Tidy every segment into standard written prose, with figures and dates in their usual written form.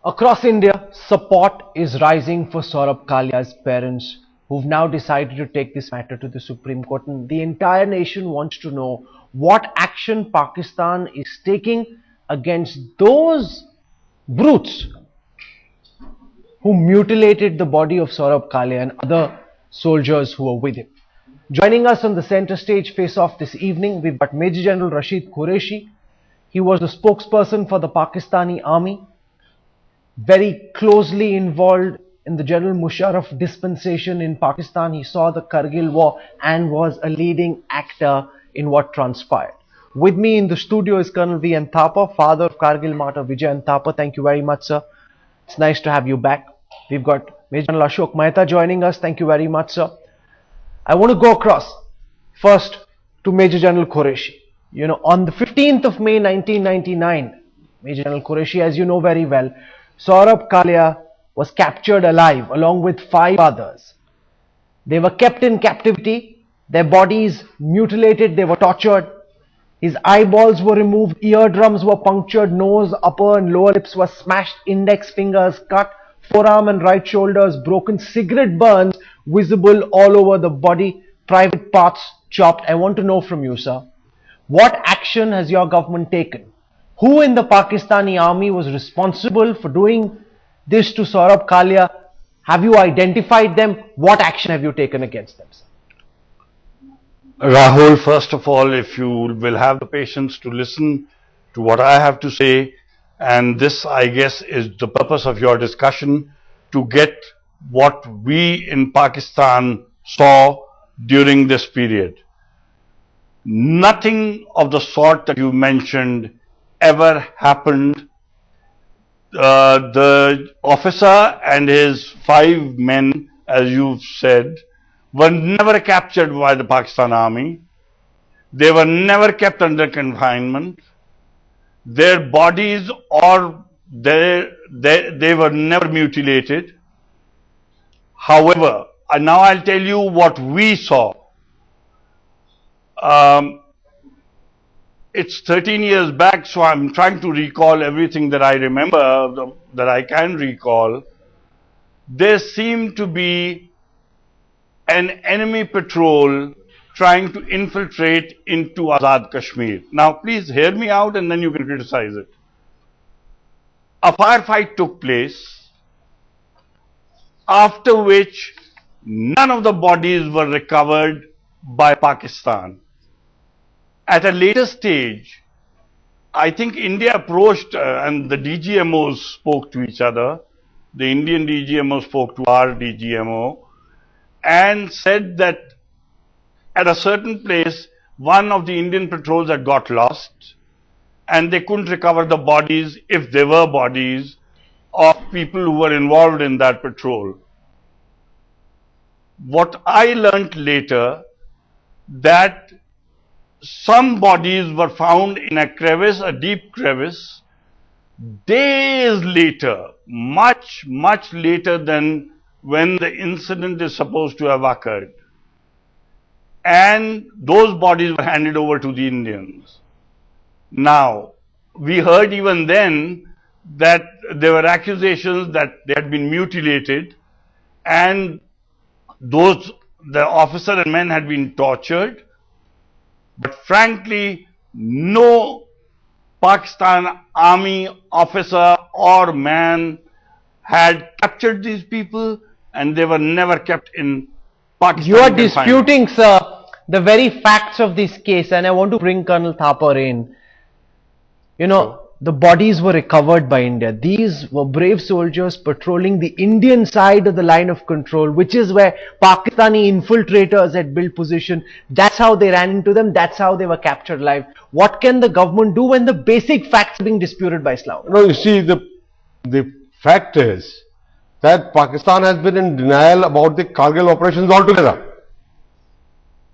Across India, support is rising for Saurabh Kalia's parents, who've now decided to take this matter to the Supreme Court. And the entire nation wants to know what action Pakistan is taking against those brutes who mutilated the body of Saurabh Kalia and other soldiers who were with him. Joining us on the center stage face-off this evening, we've got Major General Rashid Qureshi. He was the spokesperson for the Pakistani army, very closely involved in the General Musharraf dispensation in Pakistan. He saw the Kargil war and was a leading actor in what transpired. With me in the studio is Colonel V. N. Thapa, father of Kargil martyr Vijay N. Thapa. Thank you very much, sir. It's nice to have you back. We've got Major General Ashok Mehta joining us. Thank you very much, sir. I want to go across first to Major General Qureshi. You know, on the 15th of May 1999, Major General Qureshi, as you know very well, Saurabh Kalia was captured alive along with 5 others. They were kept in captivity, their bodies mutilated, they were tortured, his eyeballs were removed, eardrums were punctured, nose, upper and lower lips were smashed, index fingers cut, forearm and right shoulders broken, cigarette burns visible all over the body, private parts chopped. I want to know from you, sir, what action has your government taken? Who in the Pakistani army was responsible for doing this to Saurabh Kalia? Have you identified them? What action have you taken against them, sir? Rahul, first of all, if you will have the patience to listen to what I have to say, and this, I guess, is the purpose of your discussion, to get what we in Pakistan saw during this period. Nothing of the sort that you mentioned ever happened. The officer and his 5 men, as you've said, were never captured by the Pakistan army. They were never kept under confinement. Their bodies or they were never mutilated. However, now I'll tell you what we saw. It's 13 years back, so I'm trying to recall everything that I remember, that I can recall. There seemed to be an enemy patrol trying to infiltrate into Azad Kashmir. Now, please hear me out and then you can criticize it. A firefight took place, after which none of the bodies were recovered by Pakistan. At a later stage, I think India approached and the DGMOs spoke to each other. The Indian DGMO spoke to our DGMO and said that at a certain place, one of the Indian patrols had got lost and they couldn't recover the bodies, if there were bodies, of people who were involved in that patrol. What I learnt later, that some bodies were found in a crevice, a deep crevice, days later, much later than when the incident is supposed to have occurred. And those bodies were handed over to the Indians. Now, we heard even then that there were accusations that they had been mutilated and the officer and men had been tortured. But frankly, no Pakistan army officer or man had captured these people and they were never kept in Pakistan. You are disputing, sir, the very facts of this case, and I want to bring Colonel Thapar in. You know, the bodies were recovered by India. These were brave soldiers patrolling the Indian side of the line of control, which is where Pakistani infiltrators had built position. That's how they ran into them. That's how they were captured alive. What can the government do when the basic facts are being disputed by Islam? No, you see, the fact is that Pakistan has been in denial about the Kargil operations altogether.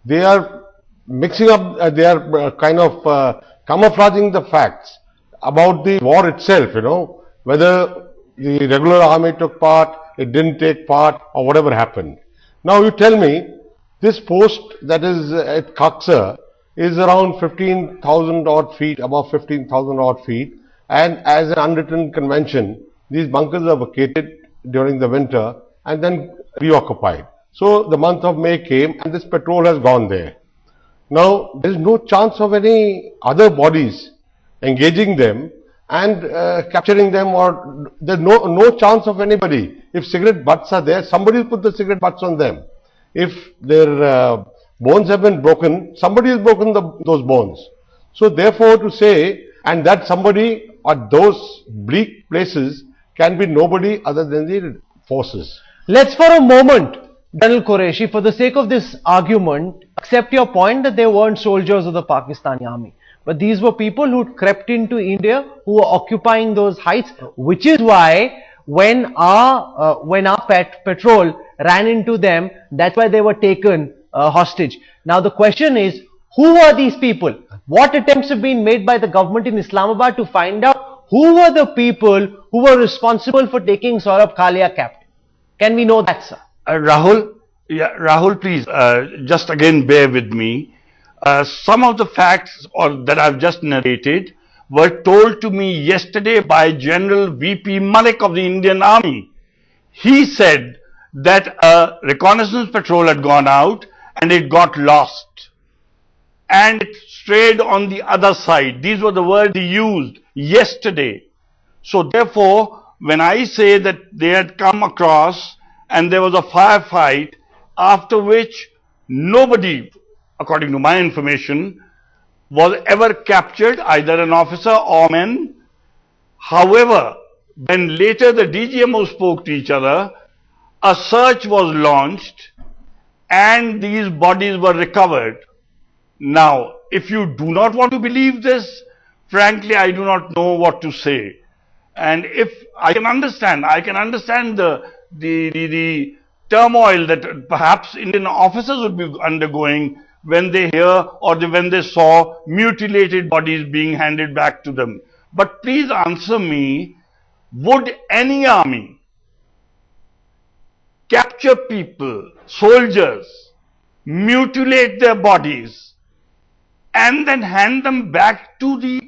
They are mixing up, they are kind of camouflaging the facts about the war itself, you know, whether the regular army took part, it didn't take part, or whatever happened. Now you tell me, this post that is at Kaksar is around 15,000 odd feet, above 15,000 odd feet, and as an unwritten convention, these bunkers are vacated during the winter and then reoccupied. So the month of May came and this patrol has gone there. Now, there is no chance of any other bodies engaging them and capturing them, or there is no chance of anybody. If cigarette butts are there, somebody will put the cigarette butts on them. If their bones have been broken, somebody has broken those bones. So therefore to say, and that somebody at those bleak places can be nobody other than the forces. Let's for a moment, General Qureshi, for the sake of this argument, accept your point that they weren't soldiers of the Pakistani army. But these were people who crept into India, who were occupying those heights, which is why when our patrol ran into them, that's why they were taken hostage. Now the question is, who are these people? What attempts have been made by the government in Islamabad to find out who were the people who were responsible for taking Saurabh Kalia captive? Can we know that, sir? Rahul, please, just again bear with me. Some of the facts that I've just narrated were told to me yesterday by General V.P. Malik of the Indian Army. He said that a reconnaissance patrol had gone out and it got lost and it strayed on the other side. These were the words he used yesterday. So therefore, when I say that they had come across and there was a firefight, after which nobody, according to my information, was ever captured, either an officer or men. However, when later the DGMO spoke to each other, a search was launched and these bodies were recovered. Now, if you do not want to believe this, frankly, I do not know what to say. And if I can understand the turmoil that perhaps Indian officers would be undergoing when they hear or when they saw mutilated bodies being handed back to them. But please answer me, would any army capture people, soldiers, mutilate their bodies and then hand them back to the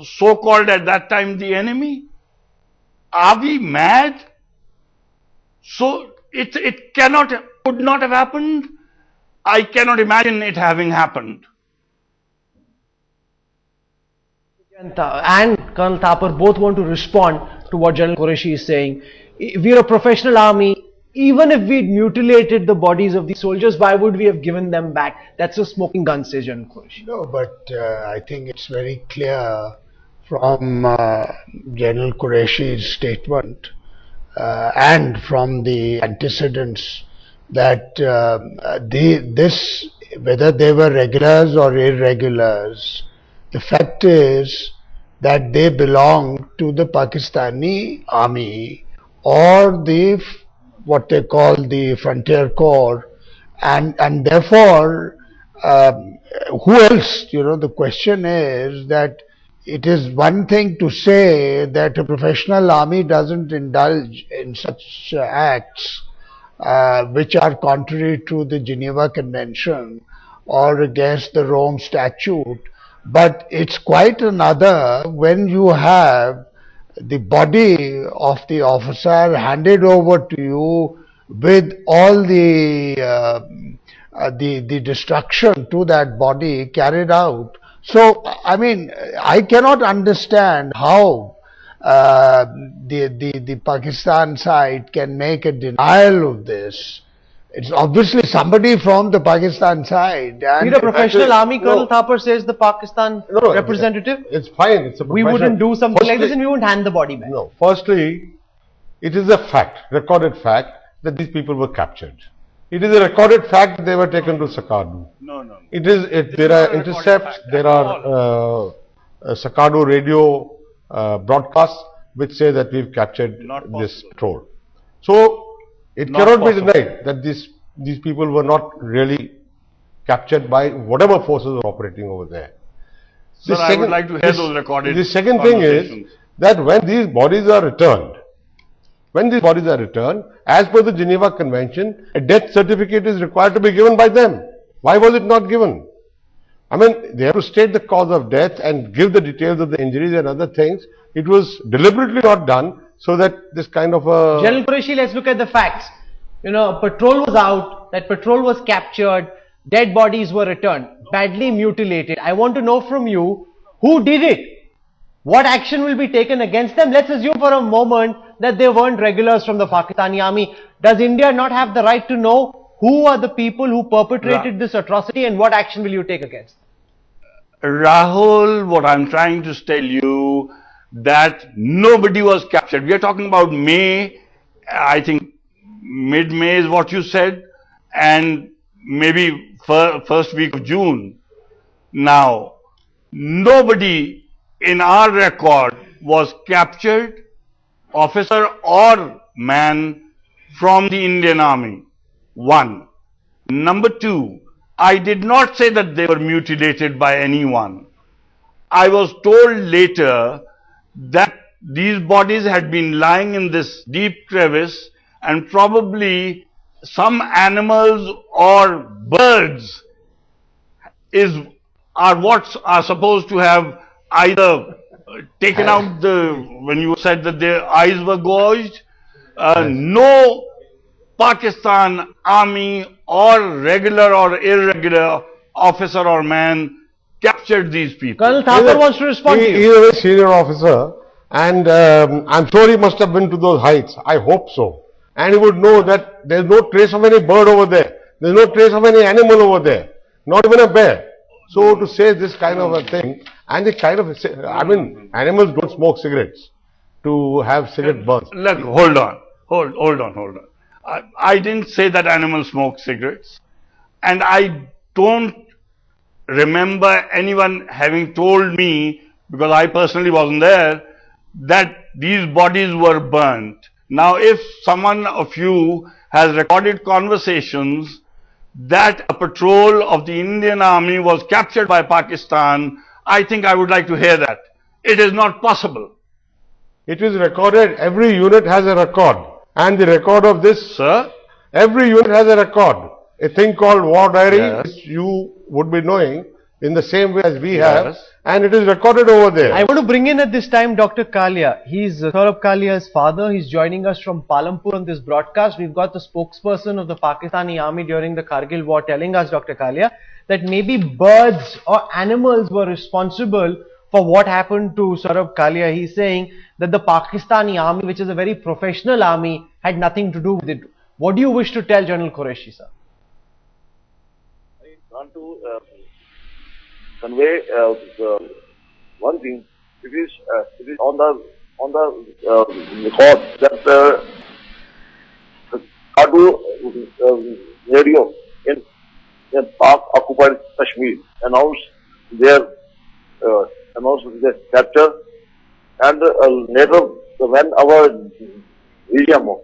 so-called at that time the enemy? Are we mad? So it could not have happened. I cannot imagine it having happened. And Colonel Thapar both want to respond to what General Qureshi is saying. We are a professional army. Even if we mutilated the bodies of the soldiers, why would we have given them back? That's a smoking gun, says General Qureshi. No, but I think it's very clear from General Qureshi's statement and from the antecedents that whether they were regulars or irregulars, the fact is that they belong to the Pakistani army or what they call the frontier corps, and therefore who else? The question is that it is one thing to say that a professional army doesn't indulge in such acts which are contrary to the Geneva Convention or against the Rome Statute, but it's quite another when you have the body of the officer handed over to you with all the destruction to that body carried out. So, I mean, I cannot understand how the Pakistan side can make a denial of this. It's obviously somebody from the Pakistan side. And You're a professional army, Colonel Thapar says, the Pakistan representative. It's fine. It's a we wouldn't do something like this and we wouldn't hand the body back. No. Firstly, it is a fact, recorded fact, that these people were captured. It is a recorded fact that they were taken to Sakardu. No. There are intercepts, there are Sakardu radio broadcasts which say that we've captured this patrol. So, it cannot be denied that these people were not really captured by whatever forces were operating over there. Sir, I would like to hear those recorded. The second thing is that when these bodies are returned, as per the Geneva Convention, a death certificate is required to be given by them. Why was it not given? I mean, they have to state the cause of death and give the details of the injuries and other things. it was deliberately not done so that this kind of a... General Qureshi, let's look at the facts. Patrol was out, that patrol was captured, dead bodies were returned, badly mutilated. I want to know from you, who did it? What action will be taken against them? Let's assume for a moment that they weren't regulars from the Pakistani army. Does India not have the right to know who are the people who perpetrated this atrocity, and what action will you take against them? Rahul, what I'm trying to tell you, that nobody was captured. We are talking about May, I think mid-May is what you said, and maybe first week of June. Now, nobody in our record was captured, officer or man, from the Indian Army. One. Number two, I did not say that they were mutilated by anyone. I was told later that these bodies had been lying in this deep crevice, and probably some animals or birds are what are supposed to have either taken out when you said that their eyes were gouged. No Pakistan army or regular or irregular officer or man captured these people. Colonel Thakur wants to respond to you. He is a very senior officer, and I'm sure he must have been to those heights. I hope so. And he would know that there's no trace of any bird over there. There's no trace of any animal over there. Not even a bear. So to say this kind of a thing, and the kind of, I mean, animals don't smoke cigarettes to have cigarette burns. Look, hold on. I didn't say that animals smoke cigarettes, and I don't remember anyone having told me, because I personally wasn't there, that these bodies were burnt. Now, if someone of you has recorded conversations that a patrol of the Indian Army was captured by Pakistan, I think I would like to hear that. It is not possible. It is recorded. Every unit has a record. And the record of this, Sir? every unit has a record. A thing called war diary, Yes. which you would be knowing in the same way as we Yes. have. And it is recorded over there. I want to bring in at this time Dr. Kalia. He's Saurabh Kalia's father. He's joining us from Palampur on this broadcast. We've got the spokesperson of the Pakistani army during the Kargil war telling us, Dr. Kalia, that maybe birds or animals were responsible for what happened to Saurabh Kalia. He's saying that the Pakistani army, which is a very professional army, had nothing to do with it. What do you wish to tell General Qureshi, sir? I want to convey one thing. It is on the record that Kargil radio in Pak occupied Kashmir announced their capture, and later when our DGMO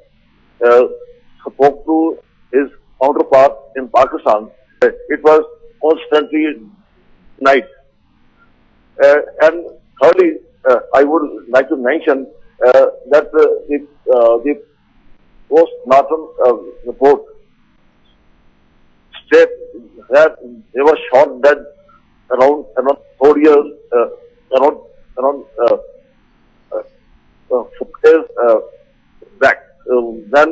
spoke to his counterpart in Pakistan, it was constantly night. And thirdly, I would like to mention that the post-mortem report state that they were shot dead around 4 years, around 4 years back, when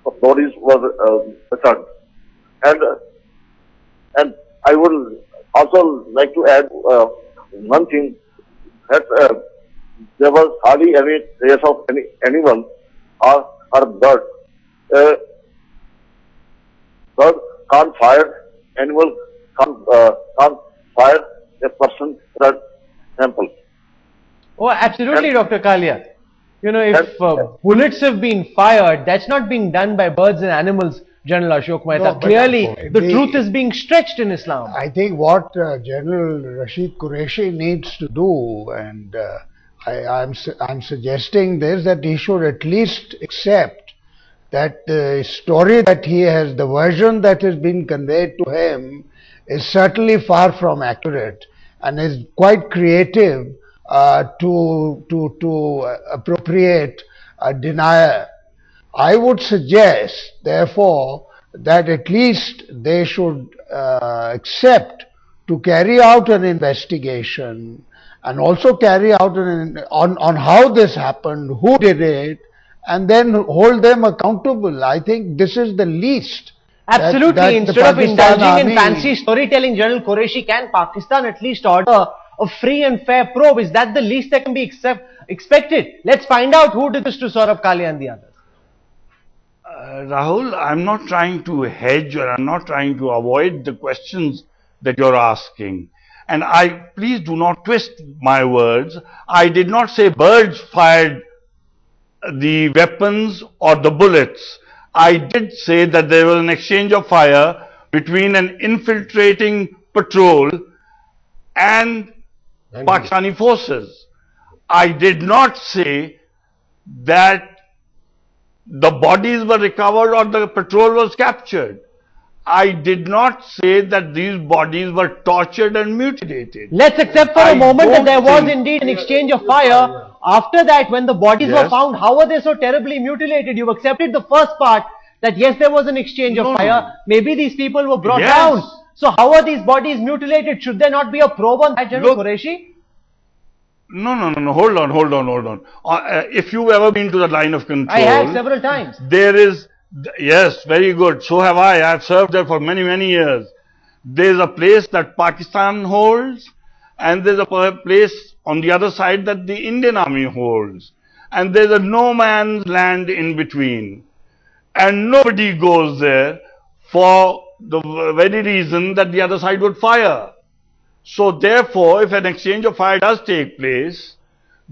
the bodies were returned. And I would also like to add one thing, that there was hardly any trace of any animal or bird. Bird can't fire, animal can't fire a person blood sample. Oh, absolutely, Dr. Kalia. If bullets have been fired, that's not being done by birds and animals, General Ashok Mehta. No, Clearly, but the truth is being stretched in Islam. I think what General Rashid Qureshi needs to do, and I'm suggesting this, that he should at least accept that the story that he has, the version that has been conveyed to him, is certainly far from accurate and is quite creative to appropriate a denier. I would suggest, therefore, that at least they should accept to carry out an investigation and also carry out on how this happened, who did it, and then hold them accountable. I think this is the least. Absolutely. that the Instead of Pakistan indulging in army- fancy storytelling, General Qureshi, can Pakistan at least order a free and fair probe? Is that the least that can be expected? Let's find out who did this to Saurabh Kalia and the others. Rahul, I'm not trying to hedge, or I'm not trying to avoid the questions that you're asking. And please do not twist my words. I did not say birds fired the weapons or the bullets. I did say that there was an exchange of fire between an infiltrating patrol and Pakistani forces. I did not say that the bodies were recovered or the patrol was captured. I did not say that these bodies were tortured and mutilated. Let's accept for a I moment that don't there was think- indeed an exchange of fire. After that, when the bodies were Yes. found, how were they so terribly mutilated? You've accepted the first part, that yes, there was an exchange of No, fire. no. Maybe these people were brought Yes. down. So how are these bodies mutilated? Should there not be a probe on that, General Look- Qureshi? No. Hold on. If you've ever been to the line of control, I have several times. there is, yes, very good. So have I. I've served there for many, many years. There's a place that Pakistan holds, and there's a place on the other side that the Indian Army holds. And there's a no man's land in between. And nobody goes there for the very reason that the other side would fire. So therefore, if an exchange of fire does take place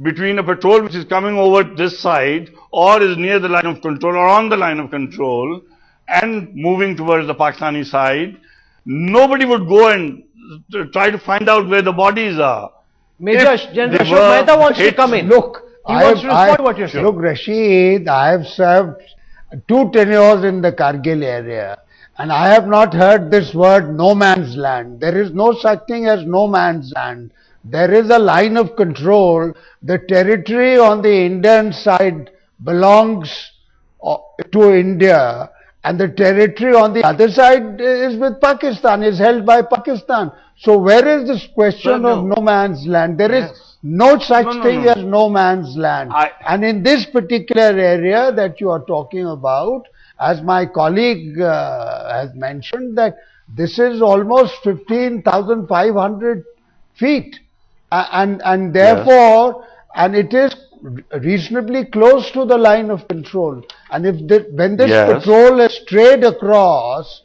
between a patrol which is coming over this side or is near the line of control or on the line of control and moving towards the Pakistani side, nobody would go and try to find out where the bodies are. Major If General they Ashok were Mehta wants to hit- come in. Look, He wants to respond to what you're saying. Look, Rashid, I have served 2 tenures in the Kargil area, and I have not heard this word no man's land. There is no such thing as no man's land. There is a line of control. The territory on the Indian side belongs to India, and the territory on the other side is with Pakistan, is held by Pakistan. So where is this question No, of no. no man's land? There is Yes. no such No, thing no. as no man's land. And in this particular area that you are talking about, as my colleague has mentioned, that this is almost 15,500 feet. And therefore, and it is reasonably close to the line of control. And if when this Yes. patrol is strayed across,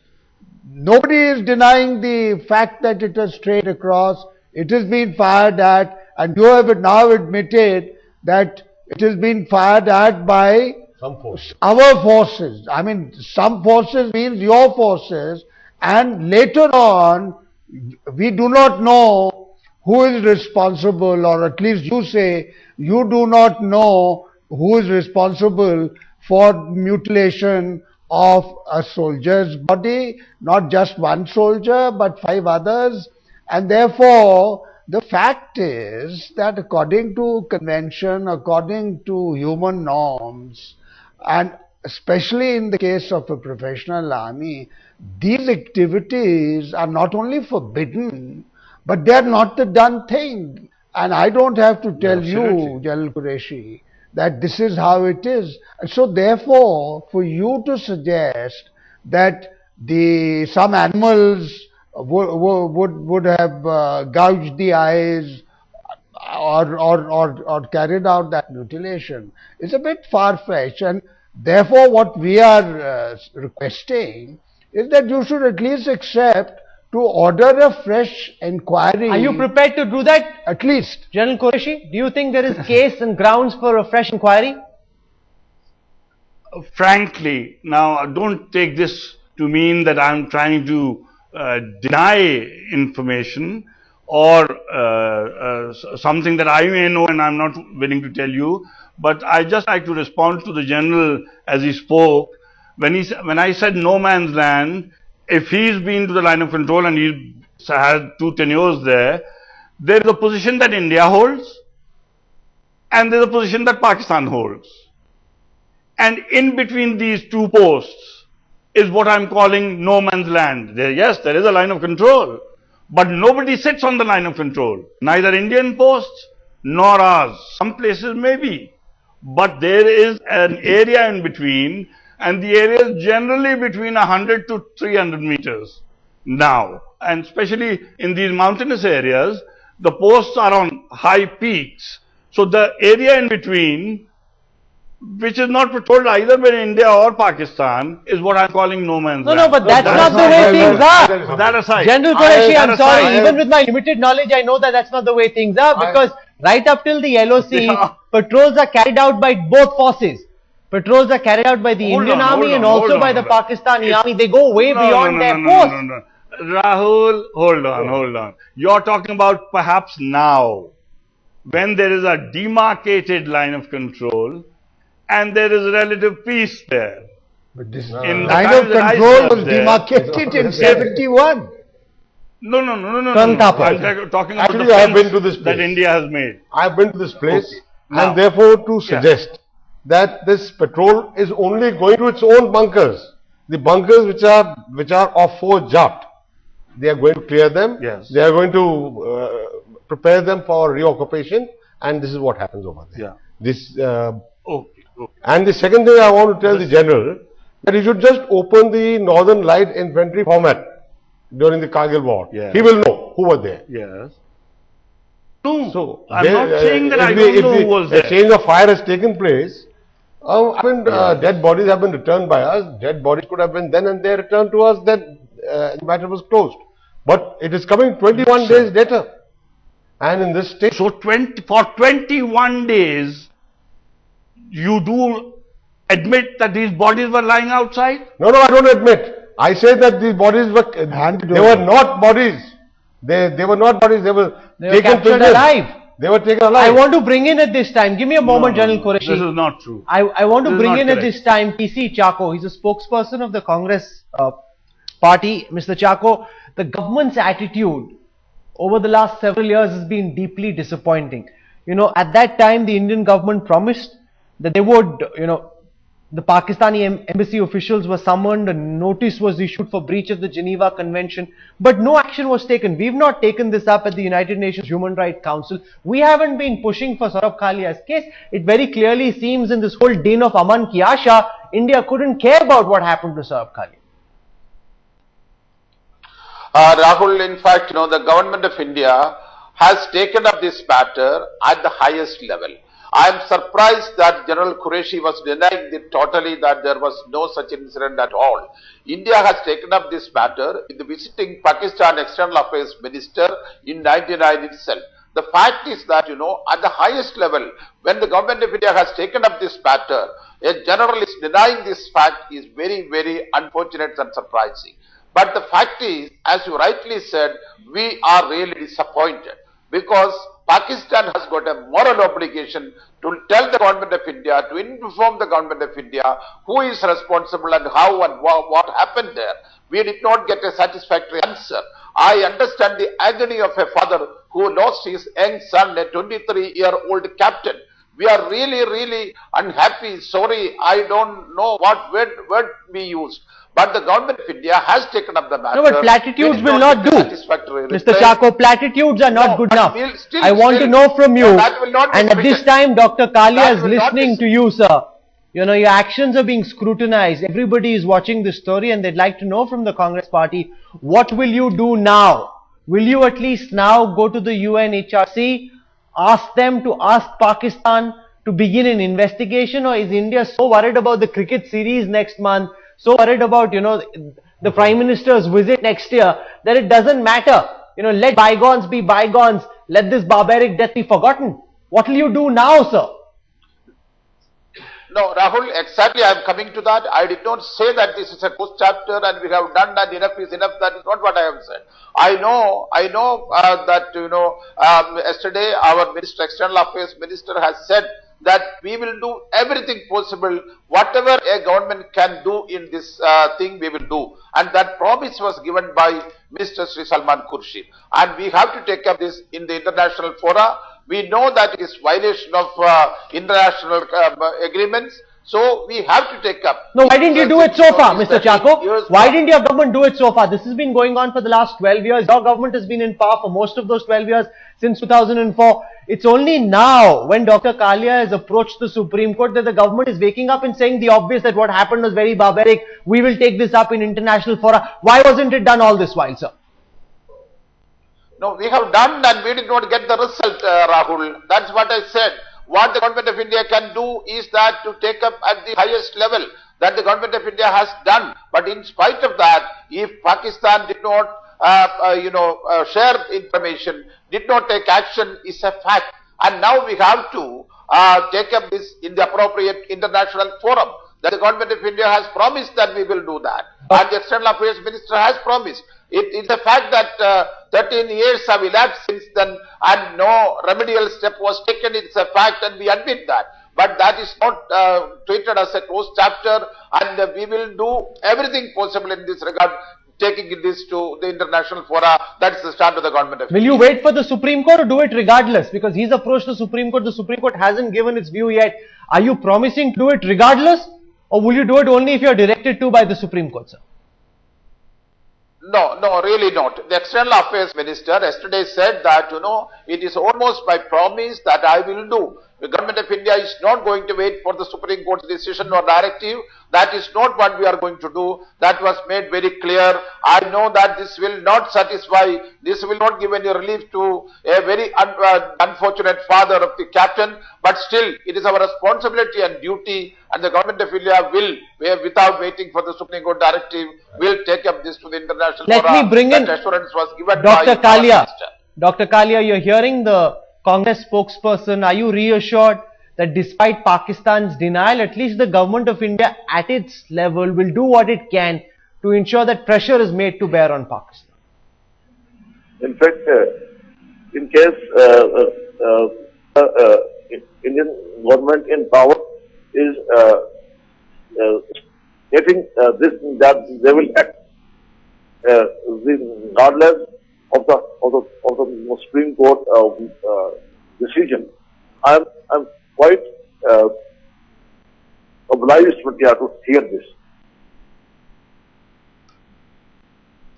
nobody is denying the fact that it has strayed across. It has been fired at, and you have now admitted that it has been fired at by Some force. our forces. I mean, some forces means your forces, and later on, we do not know who is responsible, or at least you say you do not know who is responsible for mutilation of a soldier's body, not just one soldier, but 5 others. And therefore, the fact is that according to convention, according to human norms, and especially in the case of a professional army, these activities are not only forbidden, but they are not the done thing. And I don't have to tell you, Absolutely. General Qureshi, that this is how it is. And so therefore, for you to suggest that some animals would have gouged the eyes or carried out that mutilation is a bit far-fetched. And therefore, what we are requesting is that you should at least accept to order a fresh inquiry. Are you prepared to do that, At least. General Qureshi? Do you think there is case and grounds for a fresh inquiry? Frankly, now don't take this to mean that I'm trying to deny information or something that I may know and I'm not willing to tell you, but I just like to respond to the general as he spoke. When I said no man's land, if he's been to the line of control and he had 2 tenures there is a position that India holds and there's a position that Pakistan holds. And in between these 2 posts is what I'm calling no man's land. Yes, there is a line of control, But nobody sits on the line of control. Neither Indian posts nor ours. Some places maybe. But there is an area in between, and the area is generally between 100 to 300 meters now. And especially in these mountainous areas, the posts are on high peaks. So the area in between, which is not patrolled either by India or Pakistan, is what I'm calling no man's land. No, but that's not the way things are. That aside. General Qureshi, I'm that sorry, aside, even with my limited knowledge, I know that that's not the way things are, because right up till the LOC, patrols are carried out by both forces. Patrols are carried out by the Indian Army and also by the Pakistani Army. They go way beyond their posts. Rahul, hold on. You're talking about perhaps now, when there is a demarcated line of control and there is relative peace there. But this In the line times of that I control served was there- demarcated in 71. No. Colonel Thapa. I'm talking about Actually, the I have fence been to this that place. India has made. I've been to this place, Now- and therefore to suggest that this patrol is only going to its own bunkers. The bunkers which are of forged jat, they are going to clear them. Yes. They are going to prepare them for reoccupation, and this is what happens over there. Yeah. This Okay. and the second thing I want to tell the general, that he should just open the Northern Light Infantry format during the Kargil war. Yes. He will know who were there. Yes. No, So I'm not saying that if I the- don't if know the who was there. exchange of fire has taken place. Dead bodies have been returned by us. Dead bodies could have been then and there returned to us. Then the matter was closed. But it is coming 21 days later, and in this state. So for 21 days, you do admit that these bodies were lying outside? No, I don't admit. I say that these bodies were. They were not bodies. They were not bodies. They were taken captured prisoners. alive. They were taken alive. I want to bring in at this time, give me a moment, General Qureshi. This is not true. I want to This is bring not in at correct. this time PC Chako. He's a spokesperson of the Congress party. Mr. Chako, the government's attitude over the last several years has been deeply disappointing. You know, at that time, the Indian government promised that they would, the Pakistani embassy officials were summoned, a notice was issued for breach of the Geneva Convention, but no action was taken. We've not taken this up at the United Nations Human Rights Council. We haven't been pushing for Saurabh Kalia's case. It very clearly seems in this whole din of Aman Ki Asha, India couldn't care about what happened to Saurabh Kalia. Rahul, in fact, the government of India has taken up this matter at the highest level. I am surprised that General Qureshi was denying totally that there was no such incident at all. India has taken up this matter in the visiting Pakistan External Affairs Minister in 1999 itself. The fact is that, at the highest level, when the government of India has taken up this matter, a general is denying this fact is very, very unfortunate and surprising. But the fact is, as you rightly said, we are really disappointed because Pakistan has got a moral obligation to tell the government of India, to inform the government of India who is responsible and how and what happened there. We did not get a satisfactory answer. I understand the agony of a father who lost his young son, a 23-year-old captain. We are really, really unhappy. Sorry, I don't know what word we used. But the government of India has taken up the matter. No, but platitudes will not do. Mr. Chako, platitudes are not good enough. I want to know from you, and at this time, Dr. Kalia is listening to you, sir. Your actions are being scrutinized. Everybody is watching this story and they'd like to know from the Congress party, what will you do now? Will you at least now go to the UNHRC, ask them to ask Pakistan to begin an investigation, or is India so worried about the cricket series next month, so worried about, the Prime Minister's visit next year, that it doesn't matter. Let bygones be bygones. Let this barbaric death be forgotten. What will you do now, sir? No, Rahul, exactly I am coming to that. I did not say that this is a post chapter and we have done that, enough is enough. That is not what I have said. I know that, yesterday our External Affairs Minister has said that we will do everything possible, whatever a government can do in this thing we will do. And that promise was given by Mr. Sri Salman Khurshid. And we have to take up this in the international fora. We know that it is violation of international agreements. So we have to take up. No, why didn't you do it so far, Mr. Chako? Why Why didn't your government do it so far? This has been going on for the last 12 years. Your government has been in power for most of those 12 years since 2004. It's only now when Dr. Kalia has approached the Supreme Court that the government is waking up and saying the obvious, that what happened was very barbaric. We will take this up in international fora. Why wasn't it done all this while, sir? No, we have done and we did not get the result, Rahul. That's what I said. What the government of India can do is that to take up at the highest level that the government of India has done. But in spite of that, if Pakistan did not, share information, did not take action, is a fact. And now we have to take up this in the appropriate international forum. That the government of India has promised that we will do that. And the External Affairs Minister has promised. It's a fact that 13 years have elapsed since then and no remedial step was taken. It's a fact and we admit that. But that is not treated as a closed chapter, and we will do everything possible in this regard, taking this to the international fora. That's the stand of the government of Will you wait for the Supreme Court or do it regardless? Because he's approached the Supreme Court hasn't given its view yet. Are you promising to do it regardless, or will you do it only if you're directed to by the Supreme Court, sir? No, really not. The External Affairs Minister yesterday said that, it is almost by promise that I will do. The government of India is not going to wait for the Supreme Court's decision or directive. That is not what we are going to do. That was made very clear. I know that this will not satisfy, this will not give any relief to a very unfortunate father of the captain, but still it is our responsibility and duty, and the government of India will, without waiting for the Supreme Court directive, will take up this to the international Let fora. me bring in That assurance was given Dr. by Kalia. our minister. Dr. Kalia, you're hearing the Congress spokesperson. Are you reassured that despite Pakistan's denial, at least the government of India at its level will do what it can to ensure that pressure is made to bear on Pakistan? In fact, in case Indian government in power is getting this, that they will act regardless of the Supreme Court decision. I'm quite obliged to hear this.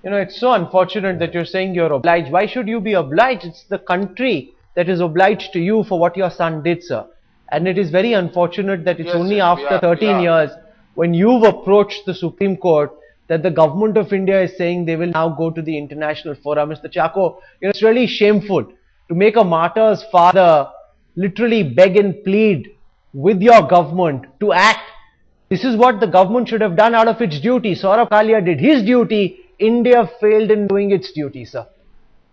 It's so unfortunate that you're saying you're obliged. Why should you be obliged? It's the country that is obliged to you for what your son did, sir. And it is very unfortunate that it's only after 13 years, when you've approached the Supreme Court, that the government of India is saying they will now go to the international fora. Mr. Chako, it's really shameful to make a martyr's father literally beg and plead with your government to act. This is what the government should have done out of its duty. Saurabh Kalia did his duty. India failed in doing its duty, sir.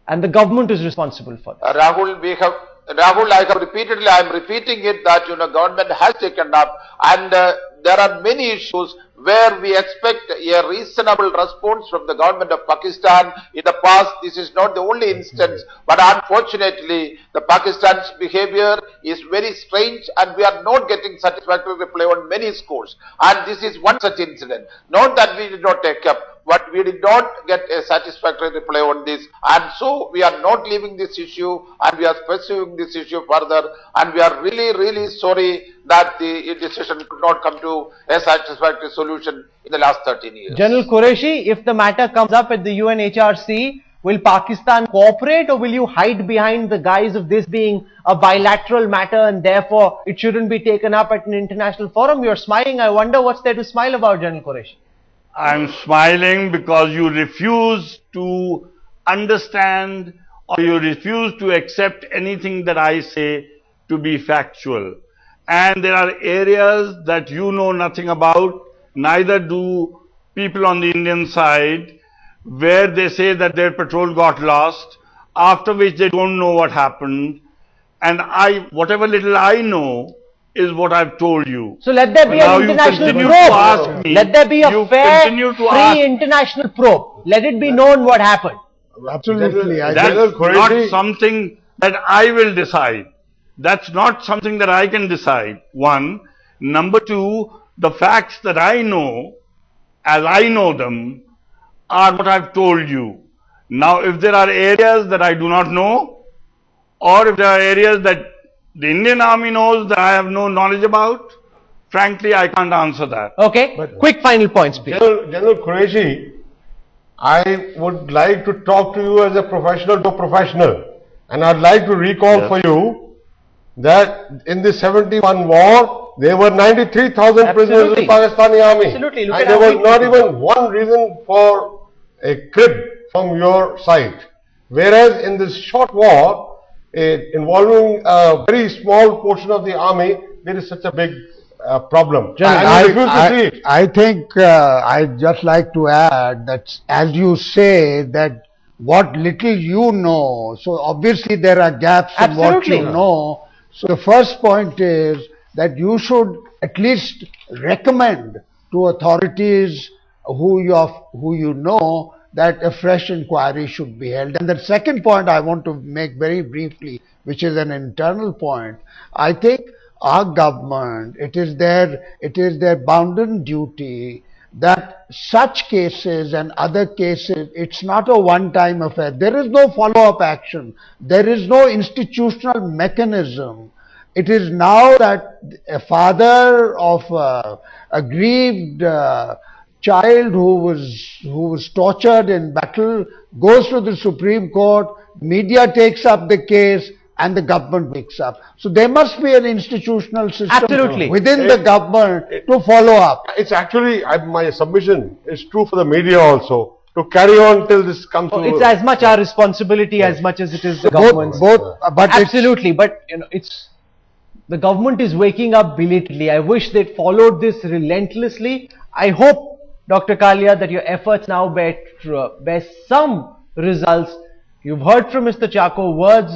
And the government is responsible for that. Rahul, I have repeatedly, I am repeating it, that, government has taken up, and there are many issues where we expect a reasonable response from the government of Pakistan. In the past, this is not the only instance, but unfortunately, the Pakistan's behavior is very strange and we are not getting satisfactory reply on many scores. And this is one such incident. Not that we did not take up, but we did not get a satisfactory reply on this. And so, we are not leaving this issue and we are pursuing this issue further, and we are really sorry that the decision could not come to a satisfactory solution in the last 13 years. General Qureshi, if the matter comes up at the UNHRC, will Pakistan cooperate, or will you hide behind the guise of this being a bilateral matter and therefore it shouldn't be taken up at an international forum? You're smiling. I wonder what's there to smile about, General Qureshi. I'm smiling because you refuse to understand, or you refuse to accept anything that I say to be factual. And there are areas that you know nothing about, neither do people on the Indian side, where they say that their patrol got lost, after which they don't know what happened. And whatever little I know is what I've told you. So let there be an international probe. Let there be a fair, free international probe. Let it be known what happened. Absolutely. That's not something that I will decide. That's not something that I can decide, one. Number two, the facts that I know, as I know them, are what I've told you. Now, if there are areas that I do not know, or if there are areas that the Indian Army knows that I have no knowledge about, frankly, I can't answer that. Okay, But- quick final points, please. General Qureshi, I would like to talk to you as a professional to a professional. And I'd like to recall Yes. for you that in the 71 war, there were 93,000 prisoners in Absolutely. Pakistani army. Absolutely. Look And at there how was we not treated even one reason for a crib from your side. Whereas in this short war, involving a very small portion of the army, there is such a big problem. And I refuse to see it. I think I'd just like to add that as you say that what little you know, so obviously there are gaps in what Absolutely. you know. So the first point is that you should at least recommend to authorities who you know that a fresh inquiry should be held. And the second point I want to make very briefly, which is an internal point, I think our government, it is their bounden duty that such cases and other cases, it's not a one-time affair. There is no follow-up action. There is no institutional mechanism. It is now that a father of a grieved child who was tortured in battle goes to the Supreme Court, media takes up the case, and the government wakes up. So there must be an institutional system Absolutely. within the government to follow up. It's actually, my submission is true for the media also, to carry on till this comes to... It's as much our responsibility as much as it is the government's. But Absolutely, but it's the government is waking up belatedly. I wish they'd followed this relentlessly. I hope, Dr. Kalia, that your efforts now bear some results. You've heard from Mr. Chako words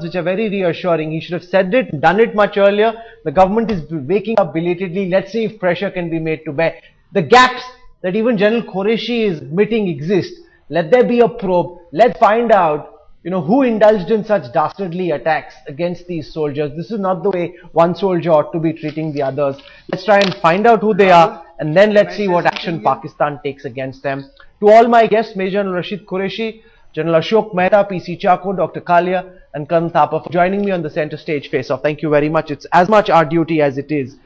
which are very reassuring. He should have said it, done it much earlier. The government is waking up belatedly. Let's see if pressure can be made to bear. The gaps that even General Qureshi is admitting exist. Let there be a probe. Let's find out who indulged in such dastardly attacks against these soldiers. This is not the way one soldier ought to be treating the others. Let's try and find out who they are, and then let's see what action Pakistan takes against them. To all my guests, Major General Rashid Qureshi, General Ashok Mehta, PC Chako, Dr. Kalia, and Colonel Thapa for joining me on the center stage face-off. Thank you very much. It's as much our duty as it is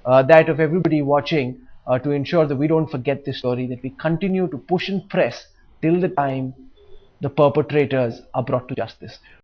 that of everybody watching to ensure that we don't forget this story, that we continue to push and press till the time the perpetrators are brought to justice.